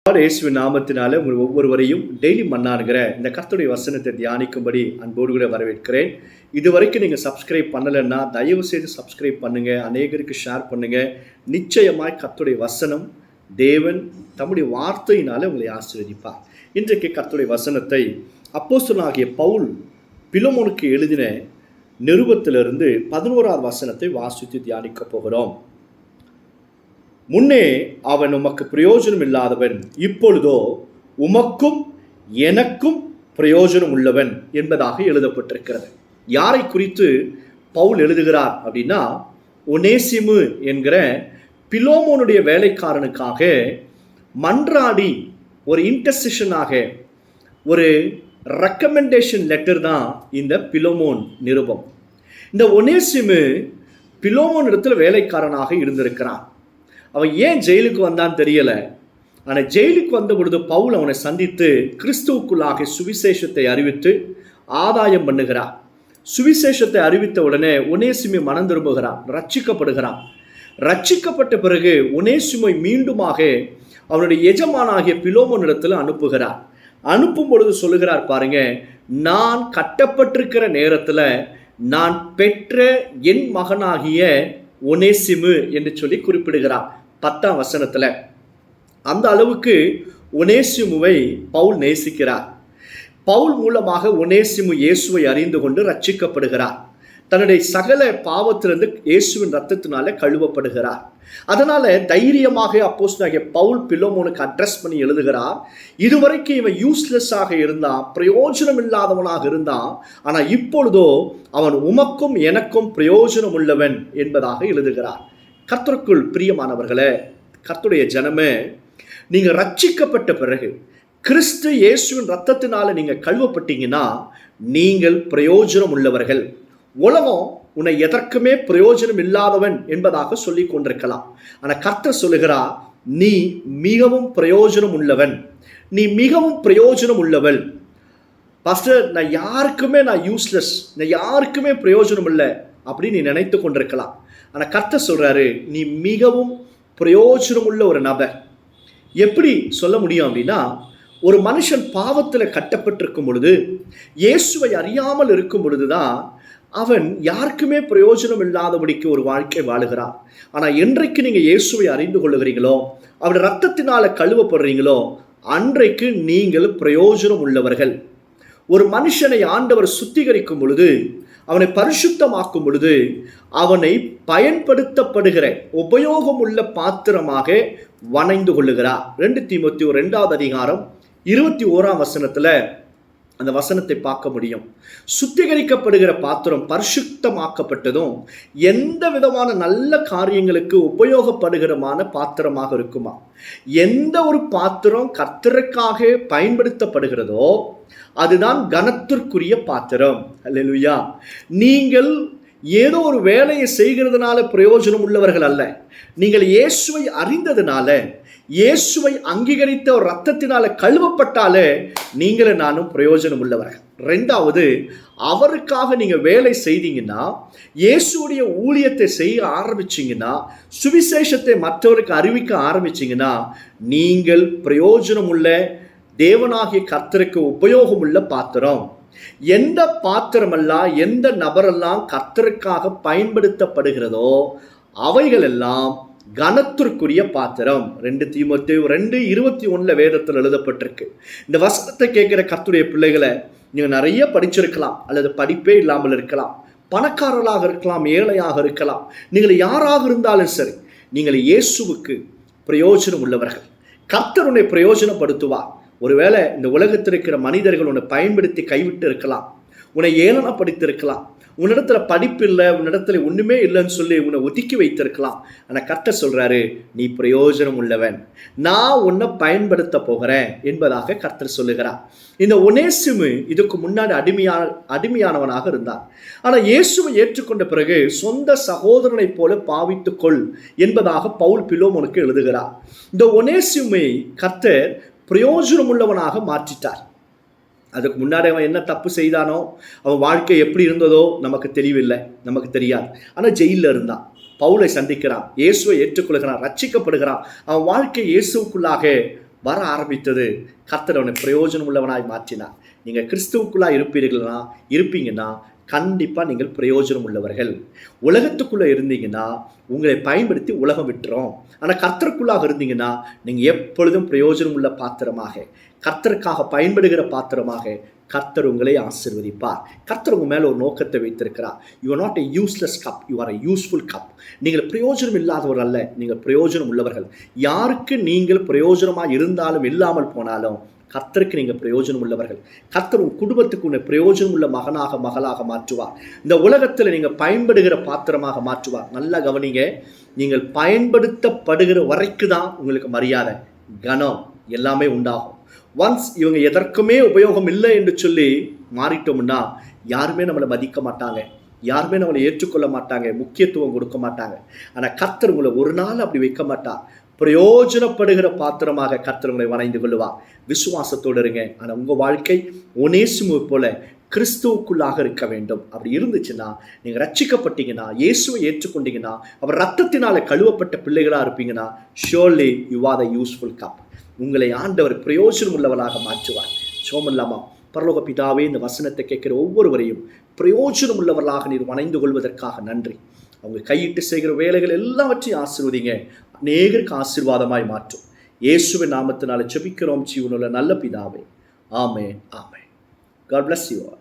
இயேசுவின் நாமத்தினால உங்கள் ஒவ்வொருவரையும் டெய்லி மன்னானுங்கிற இந்த கர்த்தருடைய வசனத்தை தியானிக்கும்படி அன்போடு கூட வரவேற்கிறேன். இதுவரைக்கும் நீங்கள் சப்ஸ்கிரைப் பண்ணலைன்னா தயவு செய்து சப்ஸ்கிரைப் பண்ணுங்கள், அநேகருக்கு ஷேர் பண்ணுங்கள். நிச்சயமாய் கர்த்தருடைய வசனம் தேவன் தம்முடைய வார்த்தையினால உங்களை ஆசீர்வதிப்பார். இன்றைக்கு கர்த்தருடைய வசனத்தை அப்போஸ்தலனாகிய பவுல் பிலமோனுக்கு எழுதின நிருபத்திலிருந்து 11ஆம் வசனத்தை வாசித்து தியானிக்க போகிறோம். முன்னே அவன் உமக்கு பிரயோஜனம் இல்லாதவன், இப்பொழுதோ உமக்கும் எனக்கும் பிரயோஜனம் உள்ளவன் என்பதாக எழுதப்பட்டிருக்கிறது. யாரை குறித்து பவுல் எழுதுகிறார் அப்படின்னா, ஒனேசிமு என்கிற பிலோமோனுடைய வேலைக்காரனுக்காக மன்றாடி ஒரு இன்டர்செஷனாக ஒரு ரெக்கமெண்டேஷன் லெட்டர் தான் இந்த பிலோமோன் நிருபம். இந்த ஒனேசிமு பிலோமோன் இடத்துல வேலைக்காரனாக இருந்திருக்கிறான். அவன் ஏன் ஜெயிலுக்கு வந்தான்னு தெரியலை. ஆனால் ஜெயிலுக்கு வந்த பொழுது பவுல் அவனை சந்தித்து கிறிஸ்துவுக்குள்ளாக சுவிசேஷத்தை அறிவித்து ஆதாயம் பண்ணுகிறான். சுவிசேஷத்தை அறிவித்த உடனே ஒனேசிமை மனம் திரும்புகிறான், ரட்சிக்கப்படுகிறான். ரட்சிக்கப்பட்ட பிறகு ஒனேசிமை மீண்டுமாக அவனுடைய எஜமானாகிய பிலோமோன் இடத்துல அனுப்புகிறார். அனுப்பும் பொழுது சொல்லுகிறார், பாருங்க, நான் கட்டப்பட்டிருக்கிற நேரத்தில் நான் பெற்ற என் மகனாகிய ஒனேசிமு என்று சொல்லி குறிப்பிடுகிறார் 10ஆம் வசனத்தில். அந்த அளவுக்கு ஒனேசிமுவை பவுல் நேசிக்கிறார். பவுல் மூலமாக ஒனேசிமு இயேசுவை அறிந்து கொண்டு ரட்சிக்கப்படுகிறார். தன்னுடைய சகல பாவத்திலிருந்து இயேசுவின் ரத்தத்தினால கழுவப்படுகிறார். அதனால தைரியமாக அப்போஸ்தலனாகிய பவுல் பிலோமோனுக்கு அட்ரஸ் பண்ணி எழுதுகிறார். இதுவரைக்கும் இவன் யூஸ்லெஸ்ஸாக இருந்தான், பிரயோஜனம் இல்லாதவனாக இருந்தான். ஆனால் இப்பொழுதோ அவன் உமக்கும் எனக்கும் பிரயோஜனம் உள்ளவன் என்பதாக எழுதுகிறார். கர்த்தருக்குள் பிரியமானவர்களே, கர்த்தருடைய ஜனமே, நீங்கள் ரட்சிக்கப்பட்ட பிறகு கிறிஸ்து இயேசுவின் ரத்தத்தினால நீங்கள் கழுவப்பட்டீங்கன்னா நீங்கள் பிரயோஜனம் உள்ளவர்கள். உலகம் உன்னை எதற்குமே பிரயோஜனம் இல்லாதவன் என்பதாக சொல்லி கொண்டிருக்கலாம். ஆனால் கர்த்தர் சொல்லுகிறார், நீ மிகவும் பிரயோஜனம் உள்ளவன், நீ மிகவும் பிரயோஜனம் உள்ளவள். பாஸ்டர், நான் யாருக்குமே யூஸ்லெஸ், நான் யாருக்குமே பிரயோஜனம் இல்லை அப்படின்னு நீ நினைத்து கொண்டிருக்கலாம். ஆனால் கர்த்தர் சொல்றாரு, நீ மிகவும் பிரயோஜனம் உள்ள ஒரு நபர். எப்படி சொல்ல முடியும் அப்படின்னா, ஒரு மனுஷன் பாவத்தில் கட்டப்பட்டிருக்கும் பொழுது, இயேசுவை அறியாமல் இருக்கும் பொழுதுதான் அவன் யாருக்குமே பிரயோஜனம் இல்லாதபடிக்கு ஒரு வாழ்க்கை வாழுகிறான். ஆனால் என்றைக்கு நீங்கள் இயேசுவை அறிந்து கொள்ளுகிறீங்களோ, அவருடைய ரத்தத்தினால கழுவப்படுறீங்களோ, அன்றைக்கு நீங்கள் பிரயோஜனம் உள்ளவர்கள். ஒரு மனுஷனை ஆண்டவர் சுத்திகரிக்கும் பொழுது, அவனை பரிசுத்தமாக்கும் பொழுது, அவனை பயன்படுத்தப்படுகிற உபயோகம் உள்ள பாத்திரமாக வணைந்து கொள்ளுகிறார். 2 தீமோத்தேயு 2ஆம் அதிகாரம் 21ஆம் வசனத்தில் அந்த வசனத்தை பார்க்க முடியும். சுத்திகரிக்கப்படுகிற பாத்திரம் பரிசுத்தமாக்கப்பட்டதும் எந்த விதமான நல்ல காரியங்களுக்கு உபயோகப்படுகிறமான பாத்திரமாக இருக்குமா? எந்த ஒரு பாத்திரம் கர்த்தருக்காக பயன்படுத்தப்படுகிறதோ அதுதான் கனத்திற்குரிய பாத்திரம். அல்லேலூயா. நீங்கள் ஏதோ ஒரு வேலையை செய்கிறதுனால பிரயோஜனம் உள்ளவர்கள் அல்ல. நீங்கள் இயேசுவை அறிந்ததுனால, இயேசுவை அங்கீகரித்த ஒரு ரத்தத்தினால கழுவப்பட்டாலே நீங்களும் நானும் பிரயோஜனம் உள்ளவர்கள். 2வது, அவருக்காக நீங்க வேலை செய்தீங்கன்னா, இயேசுடைய ஊழியத்தை செய்ய ஆரம்பிச்சீங்கன்னா, சுவிசேஷத்தை மற்றவருக்கு அறிவிக்க ஆரம்பிச்சீங்கன்னா, நீங்கள் பிரயோஜனம் உள்ள தேவனாகிய கர்த்தருக்கு உபயோகம் உள்ள பாத்திரம். எந்த பாத்திரமெல்லாம், எந்த நபரெல்லாம் கர்த்தருக்காக பயன்படுத்தப்படுகிறதோ அவைகள் எல்லாம் கனத்திற்குரிய பாத்திரம். 2 தீமோத்தேயு 2:21 வேதத்தில் எழுதப்பட்டிருக்கு. இந்த வசனத்தை கேட்கிற கர்த்தருடைய பிள்ளைகளை, நீங்க நிறைய படிச்சிருக்கலாம், அல்லது படிப்பே இல்லாமல் இருக்கலாம், பணக்காரர்களாக இருக்கலாம், ஏழையாக இருக்கலாம். நீங்கள் யாராக இருந்தாலும் சரி, நீங்கள் இயேசுவுக்கு பிரயோஜனம் உள்ளவர்கள். கர்த்தர் உன்னை பிரயோஜனப்படுத்துவார். ஒருவேளை இந்த உலகத்தில் இருக்கிற மனிதர்கள் உன்னை பயன்படுத்தி கைவிட்டு இருக்கலாம், உன்னை ஏளனப்படுத்திருக்கலாம், உன்னிடத்துல படிப்பு இல்லை, உன்னிடத்துல ஒண்ணுமே இல்லைன்னு சொல்லி உன்னை ஒதுக்கி வைத்திருக்கலாம். ஆனால் கர்த்தர் சொல்றாரு, நீ பிரயோஜனம் உள்ளவன், நான் உன்னை பயன்படுத்த போகிறேன் என்பதாக கர்த்தர் சொல்லுகிறார். இந்த ஒனேசிமு இதுக்கு முன்னாடி அடிமையானவனாக இருந்தார். ஆனால் இயேசுவை ஏற்றுக்கொண்ட பிறகு சொந்த சகோதரனை போல பாவித்துக்கொள் என்பதாக பவுல் பிலோமோனுக்கு எழுதுகிறார். இந்த ஒனேசிமை கர்த்தர் பிரயோஜனம் உள்ளவனாக மாற்றிட்டார். அதுக்கு முன்னாடி அவன் என்ன தப்பு செய்தானோ, அவன் வாழ்க்கை எப்படி இருந்ததோ நமக்கு தெரியவில்லை, நமக்கு தெரியாது. ஆனால் ஜெயிலில் இருந்தான். பவுலை சந்திக்கிறான், இயேசுவை ஏற்றுக்கொள்கிறான், ரட்சிக்கப்படுகிறான். அவன் வாழ்க்கை இயேசுக்குள்ளாக வர ஆரம்பித்தது. கர்த்தர் அவனை பிரயோஜனம் உள்ளவனாய் மாற்றினார். நீங்கள் கிறிஸ்துவுக்குள்ளாக இருப்பீங்கன்னா கண்டிப்பாக நீங்கள் பிரயோஜனம் உள்ளவர்கள். உலகத்துக்குள்ளே இருந்தீங்கன்னா உங்களை பயன்படுத்தி உலகம் விட்டுரும். ஆனால் கர்த்தருக்குள்ளாக இருந்தீங்கன்னா நீங்கள் எப்பொழுதும் பிரயோஜனம் உள்ள பாத்திரமாக, கர்த்தருக்காக பயன்படுகிற பாத்திரமாக கர்த்தர் உங்களை ஆசீர்வதிப்பார். கர்த்தர் உங்கள் மேலே ஒரு நோக்கத்தை வைத்திருக்கிறார். You are not a useless cup, you are a useful cup. நீங்கள் பிரயோஜனம் இல்லாதவர்கள் அல்ல, நீங்கள் பிரயோஜனம் உள்ளவர்கள். யாருக்கு நீங்கள் பிரயோஜனமாக இருந்தாலும் இல்லாமல் போனாலும் கர்த்தருக்கு நீங்கள் பிரயோஜனம் உள்ளவர்கள். கர்த்தர் உங்கள் குடும்பத்துக்கு உன்னை பிரயோஜனம் உள்ள மகனாக மகளாக மாற்றுவார். இந்த உலகத்தில் நீங்கள் பயன்படுகிற பாத்திரமாக மாற்றுவார். நல்லா கவனிங்க, நீங்கள் பயன்படுத்தப்படுகிற வரைக்கும் தான் உங்களுக்கு மரியாதை, கனம் எல்லாமே உண்டாகும். ஒன்ஸ் இவங்க எதற்குமே உபயோகம் இல்லை என்று சொல்லி மாறிட்டோம்னா யாருமே நம்மளை மதிக்க மாட்டாங்க, யாருமே நம்மளை ஏற்றுக்கொள்ள மாட்டாங்க, முக்கியத்துவம் கொடுக்க மாட்டாங்க. ஆனால் கர்த்தர் உங்களை ஒரு நாள் அப்படி வைக்க மாட்டார். பிரயோஜனப்படுகிற பாத்திரமாக கர்த்தர் உங்களை வணைந்து கொள்ளுவார். விசுவாசத்தோடு இருங்க. ஆனால் உங்கள் வாழ்க்கை ஒனேசிமுவை போல கிறிஸ்துவுக்குள்ளாக இருக்க வேண்டும். அப்படி இருந்துச்சுன்னா நீங்கள் ரட்சிக்கப்பட்டீங்கன்னா, இயேசுவை ஏற்றுக்கொண்டீங்கன்னா, அவர் ரத்தத்தினால கழுவப்பட்ட பிள்ளைகளாக இருப்பீங்கன்னா, surely you are the useful cup. உங்களை ஆண்டவர் பிரயோஜனம் உள்ளவராக மாற்றுவார். சோமல்லாமா பரலோக பிதாவே, இந்த வசனத்தை கேட்கிற ஒவ்வொருவரையும் பிரயோஜனம் உள்ளவர்களாக நீர் வணைந்து கொள்வதற்காக நன்றி. அவங்க கையிட்டு செய்கிற வேலைகள் எல்லாவற்றையும் ஆசீர்வதிங்க, அநேகருக்கு ஆசீர்வாதமாய் மாற்றும். இயேசுவின் நாமத்தினால ஜெபிக்கிறோம் ஜீவனுள்ள நல்ல பிதாவே. ஆமென், ஆமென். God bless you all.